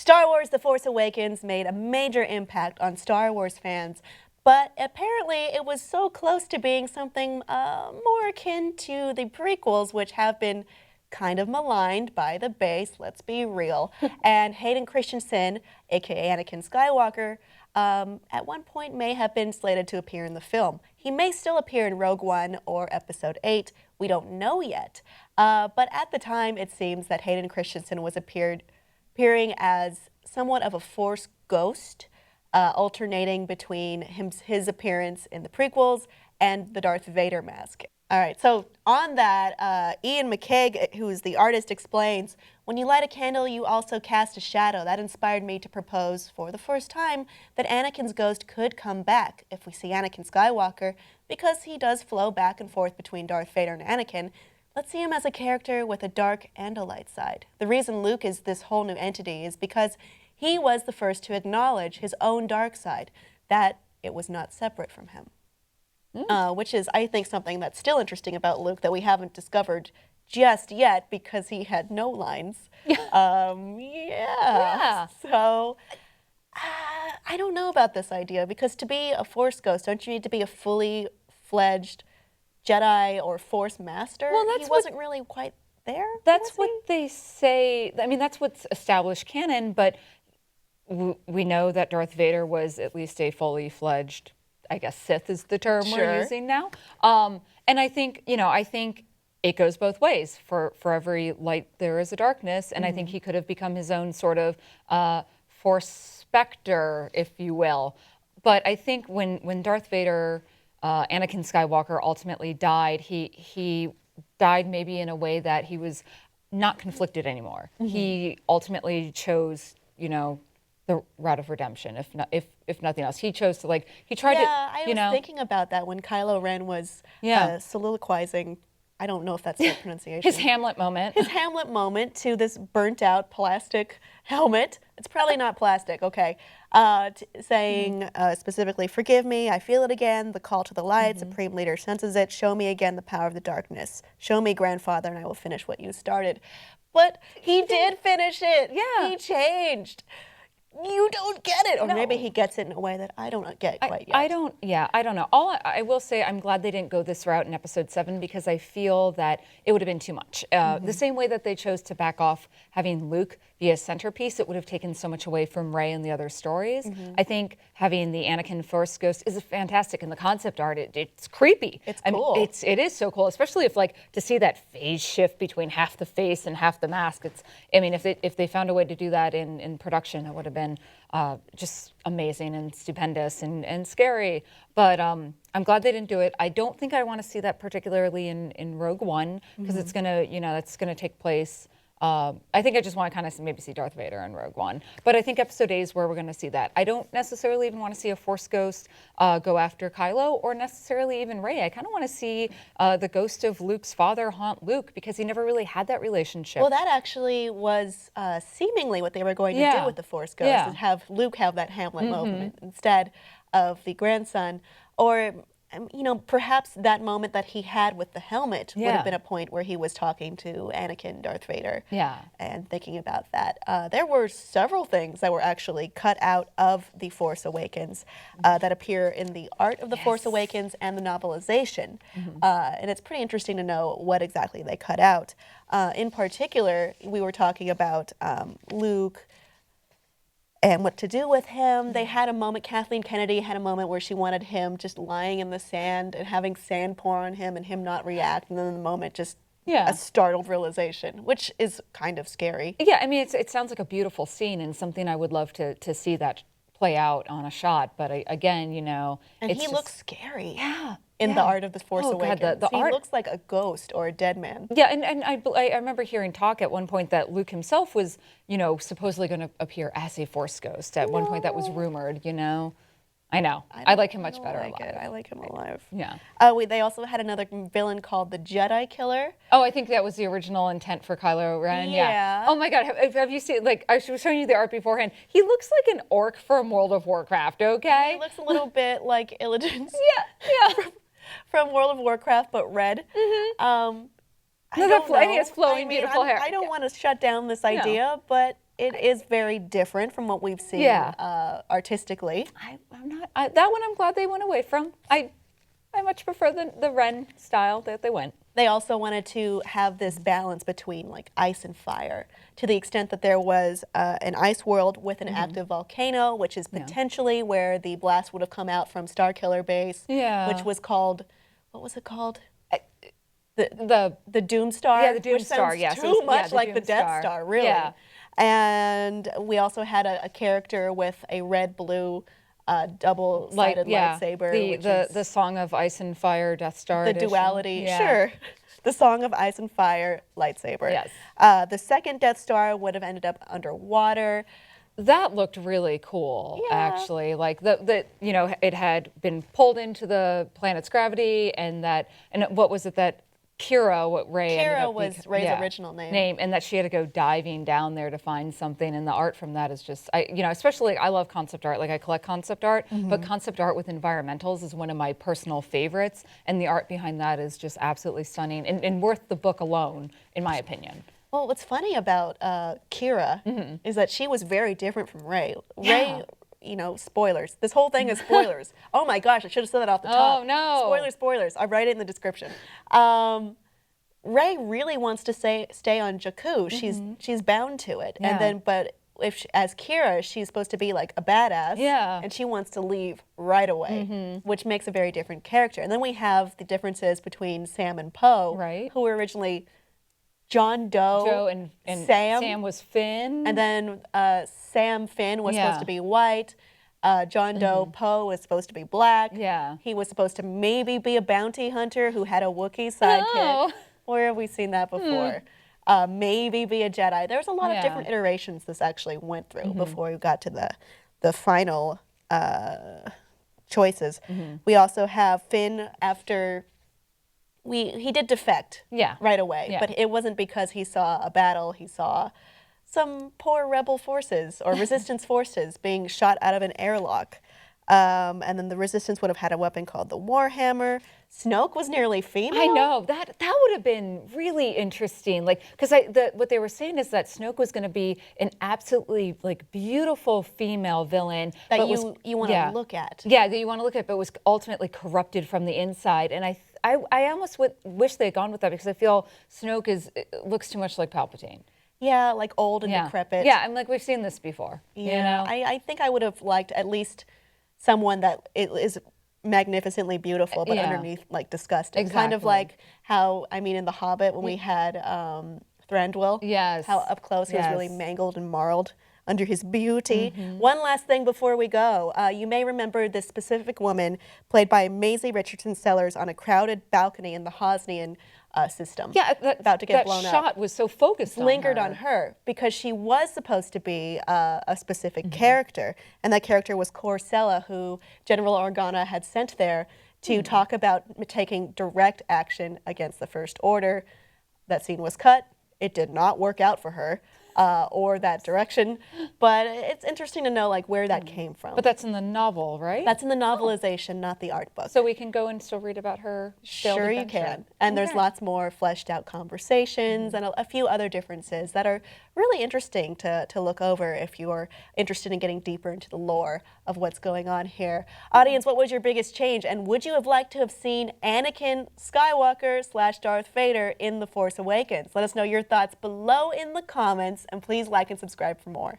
Star Wars The Force Awakens made a major impact on Star Wars fans, but apparently it was so close to being something more akin to the prequels, which have been kind of maligned by the base, let's be real. And Hayden Christensen, aka Anakin Skywalker, at one point may have been slated to appear in the film. He may still appear in Rogue One or Episode 8, we don't know yet. But at the time, it seems that Hayden Christensen was appearing as somewhat of a Force ghost, alternating between his appearance in the prequels and the Darth Vader mask. All right, so on that, Ian McCaig, who is the artist, explains, when you light a candle, you also cast a shadow. That inspired me to propose for the first time that Anakin's ghost could come back if we see Anakin Skywalker, because he does flow back and forth between Darth Vader and Anakin. Let's see him as a character with a dark and a light side. The reason Luke is this whole new entity is because he was the first to acknowledge his own dark side, that it was not separate from him. Which is, I think, something that's still interesting about Luke that we haven't discovered just yet because he had no lines. Yeah. So, I don't know about this idea, because to be a Force ghost, don't you need to be a fully fledged Jedi or Force master? Well, that's he wasn't really quite there. That's what they say. I mean, that's what's established canon, but we know that Darth Vader was at least a fully fledged, I guess Sith is the term we're using now. And I think, I think it goes both ways. For every light, there is a darkness. And I think he could have become his own sort of Force specter, if you will. But I think when Darth Vader, Anakin Skywalker, ultimately died, he died maybe in a way that he was not conflicted anymore. He ultimately chose, the route of redemption, if nothing else. He chose to he tried to, I was thinking about that when Kylo Ren was soliloquizing. I don't know if that's the pronunciation. His Hamlet moment. His Hamlet moment to this burnt out plastic helmet. It's probably not plastic, okay. Saying specifically, forgive me, I feel it again, the call to the light, Supreme Leader senses it, show me again the power of the darkness. Show me, grandfather, and I will finish what you started. But he did finish it. Yeah. He changed. You don't get it. Or maybe he gets it in a way that I don't get quite yet. I don't know. All I will say, I'm glad they didn't go this route in Episode 7, because I feel that it would have been too much. The same way that they chose to back off having Luke be a centerpiece, it would have taken so much away from Rey and the other stories. I think having the Anakin Force ghost is fantastic in the concept art. It's creepy. It's cool. It is so cool, especially if to see that phase shift between half the face and half the mask. If they found a way to do that in production, it would have been just amazing and stupendous and scary. But I'm glad they didn't do it. I don't think I want to see that particularly in Rogue One, because it's gonna, that's gonna take place. I think I just want to kind of maybe see Darth Vader in Rogue One. But I think Episode 8 is where we're going to see that. I don't necessarily even want to see a Force ghost go after Kylo, or necessarily even Rey. I kind of want to see the ghost of Luke's father haunt Luke, because he never really had that relationship. Well, that actually was seemingly what they were going to do with the Force ghost, is have Luke have that Hamlet moment instead of the grandson. Or perhaps that moment that he had with the helmet would have been a point where he was talking to Anakin, Darth Vader, and thinking about that. There were several things that were actually cut out of The Force Awakens that appear in the art of The Force Awakens and the novelization. And it's pretty interesting to know what exactly they cut out. In particular, we were talking about Luke and what to do with him. They had a moment, Kathleen Kennedy had a moment where she wanted him just lying in the sand and having sand pour on him and him not react, and then the moment just a startled realization, which is kind of scary. Yeah, I mean, it sounds like a beautiful scene and something I would love to see that play out on a shot, but again, and he looks scary. Yeah. In the art of The Force Awakens. God, he looks like a ghost or a dead man. Yeah, and I remember hearing talk at one point that Luke himself was, supposedly going to appear as a Force ghost. At one point that was rumored, I know. I like him much better alive. I like him alive. Yeah. They also had another villain called the Jedi Killer. Oh, I think that was the original intent for Kylo Ren. Yeah. Oh my God, have you seen, I was showing you the art beforehand. He looks like an orc from World of Warcraft, okay? He looks a little bit like Illidan's. Yeah. From World of Warcraft, but red. He has flowing, beautiful hair. I don't want to shut down this idea, but it is very different from what we've seen artistically. That one I'm glad they went away from. I much prefer the Ren style that they went. They also wanted to have this balance between like ice and fire, to the extent that there was an ice world with an active volcano, which is potentially where the blast would have come out from Starkiller Base, which was called, what was it called? The Doomstar. Yeah, the Doomstar. Yes, too much like the Death Star, really. Yeah. And we also had a character with a red-blue double-sided lightsaber. The Song of Ice and Fire Death Star. The edition. duality, sure. The Song of Ice and Fire lightsaber. Yes. The second Death Star would have ended up underwater. That looked really cool, actually. Like it had been pulled into the planet's gravity, and what was it that Kira, what Rey ended up was Rey's original name. And that she had to go diving down there to find something, and the art from that is just, especially I love concept art. Like I collect concept art, but concept art with environmentals is one of my personal favorites, and the art behind that is just absolutely stunning and worth the book alone, in my opinion. Well, what's funny about Kira is that she was very different from Rey. Rey, spoilers. This whole thing is spoilers. Oh my gosh, I should have said that off the top. Oh no. Spoilers. I'll write it in the description. Rey really wants to stay on Jakku. She's bound to it. And then, as Kira, she's supposed to be like a badass. Yeah. And she wants to leave right away, which makes a very different character. And then we have the differences between Sam and Poe, who were originally John Doe and Sam. Sam was Finn. And then Sam Finn was supposed to be white. John Doe Poe was supposed to be black. Yeah. He was supposed to maybe be a bounty hunter who had a Wookiee sidekick. Oh. Where have we seen that before? Maybe be a Jedi. There's a lot of different iterations this actually went through before we got to the final choices. We also have Finn after... He did defect right away, but it wasn't because he saw a battle. He saw some poor rebel forces or resistance forces being shot out of an airlock. And then the resistance would have had a weapon called the Warhammer. Snoke was nearly female. I know, that would have been really interesting. Like, because what they were saying is that Snoke was going to be an absolutely beautiful female villain that you want to look at. Yeah, that you want to look at, but was ultimately corrupted from the inside. And I almost wish they had gone with that, because I feel Snoke looks too much like Palpatine. Yeah, like old and decrepit. Yeah, and we've seen this before. Yeah, I think I would have liked at least someone that is magnificently beautiful, but underneath disgusting. Exactly. Kind of like how, in The Hobbit when we had Thranduil. Yes. How up close he was really mangled and marled under his beauty. One last thing before we go. You may remember this specific woman played by Maisie Richardson Sellers on a crowded balcony in the Hosnian system. Yeah, about to get blown up. That shot was so focused on lingered her. on her because she was supposed to be a specific character, and that character was Corsella, who General Organa had sent there to talk about taking direct action against the First Order. That scene was cut. It did not work out for her. Or that direction, but it's interesting to know where that came from. But that's in the novel, right? That's in the novelization, not the art book. So we can go and still read about her. Sure, you can. And there's lots more fleshed out conversations and a few other differences that are really interesting to look over if you're interested in getting deeper into the lore of what's going on here. Audience, what was your biggest change? And would you have liked to have seen Anakin Skywalker / Darth Vader in The Force Awakens? Let us know your thoughts below in the comments, and please like and subscribe for more.